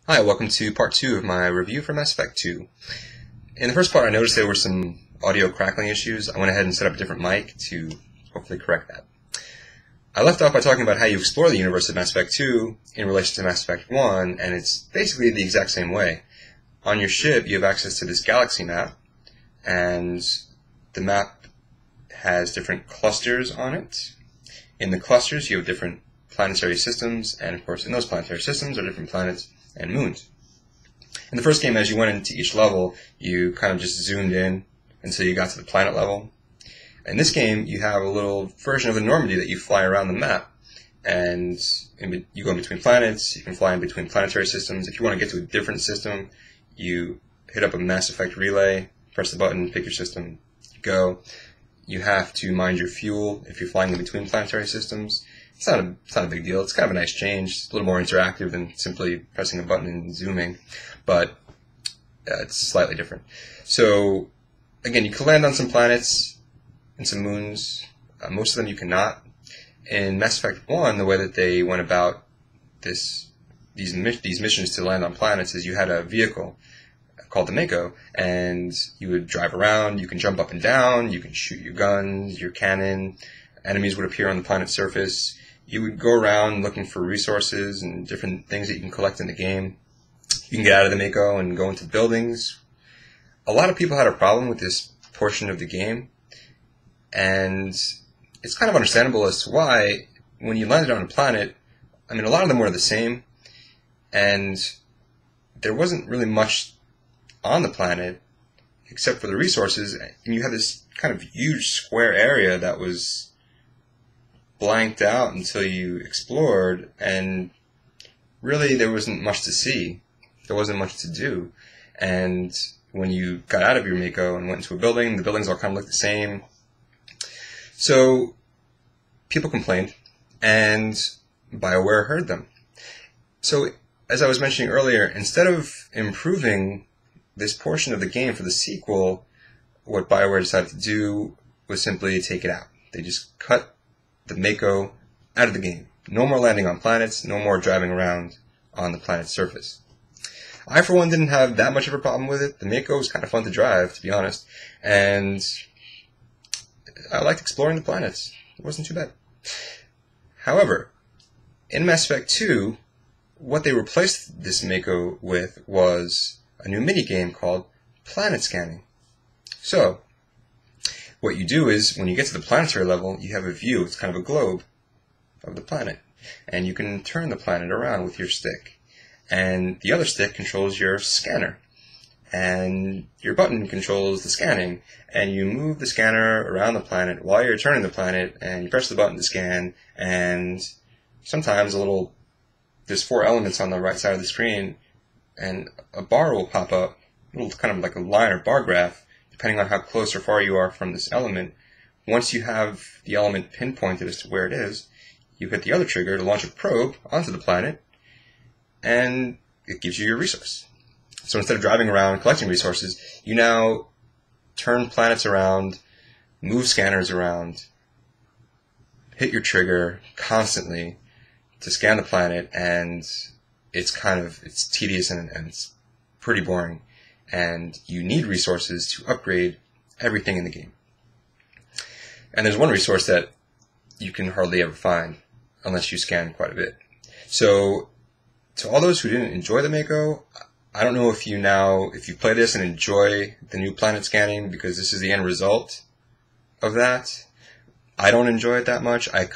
Hi, welcome to part 2 of my review for Mass Effect 2. In the first part I noticed there were some audio crackling issues. I went ahead and set up a different mic to hopefully correct that. I left off by talking about how you explore the universe of Mass Effect 2 in relation to Mass Effect 1, and it's basically the exact same way. On your ship you have access to this galaxy map, and the map has different clusters on it. In the clusters you have different planetary systems, and of course in those planetary systems are different planets and moons. In the first game, as you went into each level, you kind of just zoomed in until you got to the planet level. In this game, you have a little version of the Normandy that you fly around the map, and you go in between planets. You can fly in between planetary systems. If you want to get to a different system, you hit up a Mass Effect relay, press the button, pick your system, go. You have to mind your fuel if you're flying in between planetary systems. It's not a big deal. It's kind of a nice change. It's a little more interactive than simply pressing a button and zooming, but it's slightly different. So, again, you can land on some planets and some moons. Most of them you cannot. In Mass Effect 1, the way that they went about these missions to land on planets is you had a vehicle called the Mako, and you would drive around. You can jump up and down. You can shoot your guns, your cannon. Enemies would appear on the planet's surface. You would go around looking for resources and different things that you can collect in the game. You can get out of the Mako and go into buildings. A lot of people had a problem with this portion of the game, and it's kind of understandable as to why. When you landed on a planet, a lot of them were the same, and there wasn't really much on the planet except for the resources, and you had this kind of huge square area that was blanked out until you explored, and really there wasn't much to see. There wasn't much to do. And when you got out of your Mako and went into a building, the buildings all kind of looked the same. So people complained, and BioWare heard them. So as I was mentioning earlier, instead of improving this portion of the game for the sequel, what BioWare decided to do was simply take it out. They just cut the Mako out of the game. No more landing on planets, no more driving around on the planet's surface. I, for one, didn't have that much of a problem with it. The Mako was kind of fun to drive, to be honest, and I liked exploring the planets. It wasn't too bad. However, in Mass Effect 2, what they replaced this Mako with was a new minigame called planet scanning. So, what you do is, when you get to the planetary level, you have a view. It's kind of a globe of the planet. And you can turn the planet around with your stick. And the other stick controls your scanner. And your button controls the scanning. And you move the scanner around the planet while you're turning the planet, and you press the button to scan. And sometimes there's 4 elements on the right side of the screen, and a bar will pop up, a little kind of like a line or bar graph, depending on how close or far you are from this element. Once you have the element pinpointed as to where it is, you hit the other trigger to launch a probe onto the planet, and it gives you your resource. So instead of driving around collecting resources, you now turn planets around, move scanners around, hit your trigger constantly to scan the planet, and it's tedious and it's pretty boring. And you need resources to upgrade everything in the game. And there's one resource that you can hardly ever find unless you scan quite a bit. So, to all those who didn't enjoy the Mako, I don't know if you play this and enjoy the new planet scanning because this is the end result of that. I don't enjoy it that much. I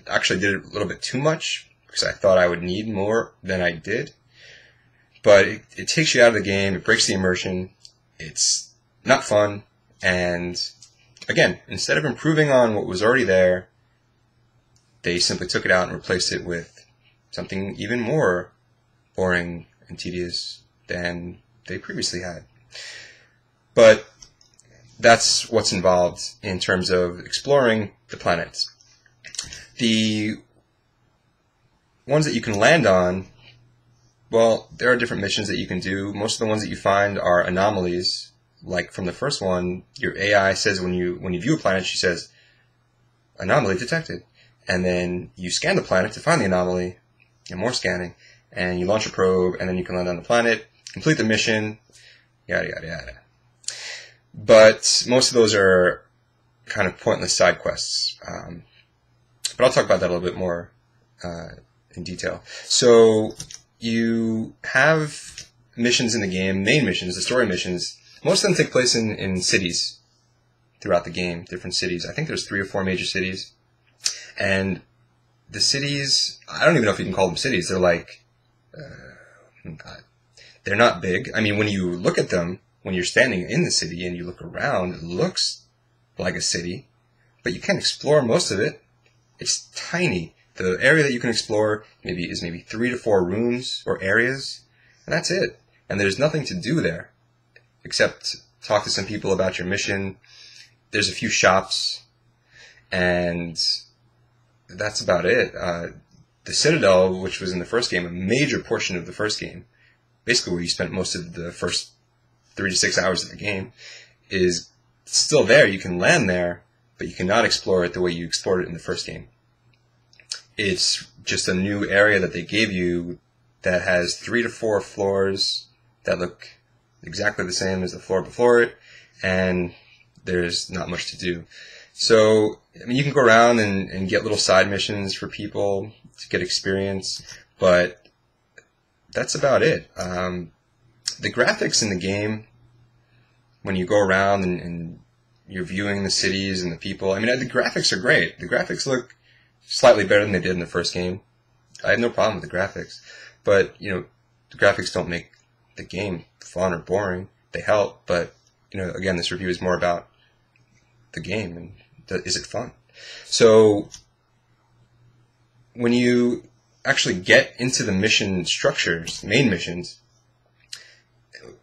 actually did it a little bit too much because I thought I would need more than I did. But it takes you out of the game, it breaks the immersion, it's not fun, and again, instead of improving on what was already there, they simply took it out and replaced it with something even more boring and tedious than they previously had. But that's what's involved in terms of exploring the planets. The ones that you can land on, well, there are different missions that you can do. Most of the ones that you find are anomalies. Like from the first one, your AI says when you view a planet, she says, anomaly detected. And then you scan the planet to find the anomaly, and more scanning, and you launch a probe, and then you can land on the planet, complete the mission, yada yada yada. But most of those are kind of pointless side quests. But I'll talk about that a little bit more in detail. So you have missions in the game, main missions, the story missions. Most of them take place in cities throughout the game, different cities. I think there's 3 or 4 major cities. And the cities, I don't even know if you can call them cities. They're like, they're not big. I mean, when you look at them, when you're standing in the city and you look around, it looks like a city, but you can't explore most of it. It's tiny. The area that you can explore is maybe 3 to 4 rooms or areas, and that's it. And there's nothing to do there except talk to some people about your mission. There's a few shops, and that's about it. The Citadel, which was in the first game, a major portion of the first game, basically where you spent most of the first 3 to 6 hours of the game, is still there. You can land there, but you cannot explore it the way you explored it in the first game. It's just a new area that they gave you that has 3 to 4 floors that look exactly the same as the floor before it, and there's not much to do. So, I mean, you can go around and get little side missions for people to get experience, but that's about it. The graphics in the game, when you go around and you're viewing the cities and the people, I mean, the graphics are great. The graphics look slightly better than they did in the first game. I have no problem with the graphics, but, you know, the graphics don't make the game fun or boring. They help, but, you know, again, this review is more about the game and is it fun? So, when you actually get into the mission structures, main missions,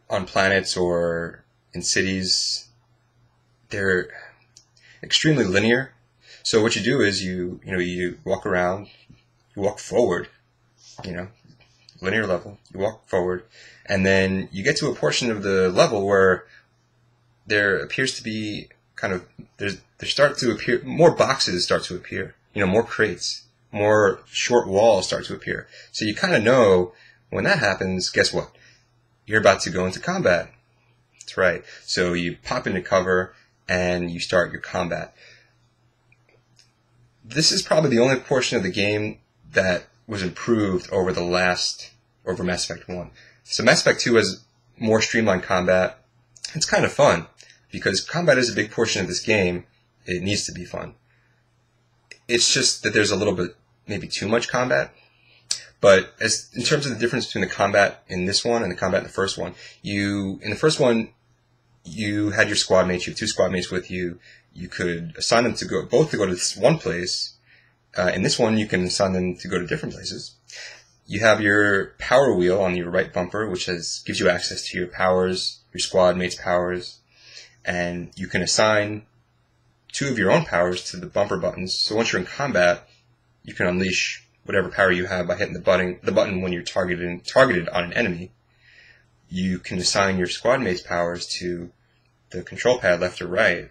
on planets or in cities, they're extremely linear. So what you do is you walk around, you walk forward, linear level, you walk forward, and then you get to a portion of the level where there appears to be there start to appear, more boxes start to appear, more crates, more short walls start to appear. So you kind of know when that happens, guess what? You're about to go into combat. That's right. So you pop into cover and you start your combat. This is probably the only portion of the game that was improved over Mass Effect 1. So Mass Effect 2 has more streamlined combat. It's kind of fun, because combat is a big portion of this game. It needs to be fun. It's just that there's a little bit, maybe too much combat. But in terms of the difference between the combat in this one and the combat in the first one, in the first one, you had your squad mates, you have 2 squad mates with you. You could assign them to go to this one place. In this one, you can assign them to go to different places. You have your power wheel on your right bumper, which gives you access to your powers, your squad mates' powers, and you can assign 2 of your own powers to the bumper buttons. So once you're in combat, you can unleash whatever power you have by hitting the button when you're targeted on an enemy. You can assign your squad mates' powers to the control pad left or right,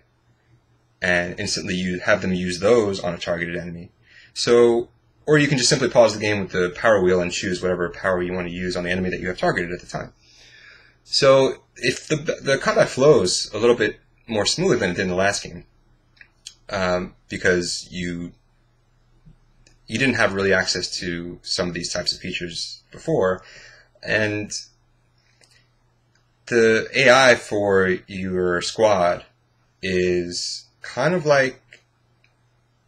and instantly you have them use those on a targeted enemy. So, or you can just simply pause the game with the power wheel and choose whatever power you want to use on the enemy that you have targeted at the time. So, if the combat flows a little bit more smoothly than it did in the last game, because you didn't have really access to some of these types of features before, and the AI for your squad is kind of like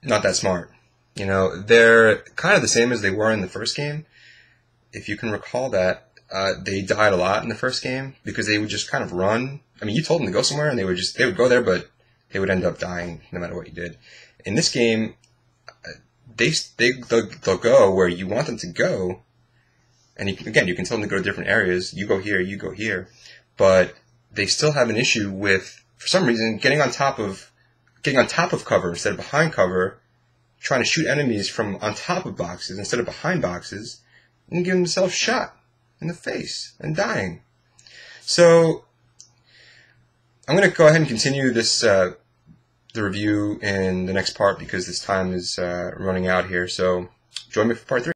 not that smart. They're kind of the same as they were in the first game. If you can recall that, they died a lot in the first game because they would just kind of run. I mean, you told them to go somewhere and they would go there, but they would end up dying no matter what you did. In this game, they'll go where you want them to go, and you can tell them to go to different areas. You go here, but they still have an issue with, for some reason, getting on top of cover instead of behind cover, trying to shoot enemies from on top of boxes instead of behind boxes, and getting themselves shot in the face and dying. So I'm going to go ahead and continue the review in the next part because this time is running out here. So join me for part 3.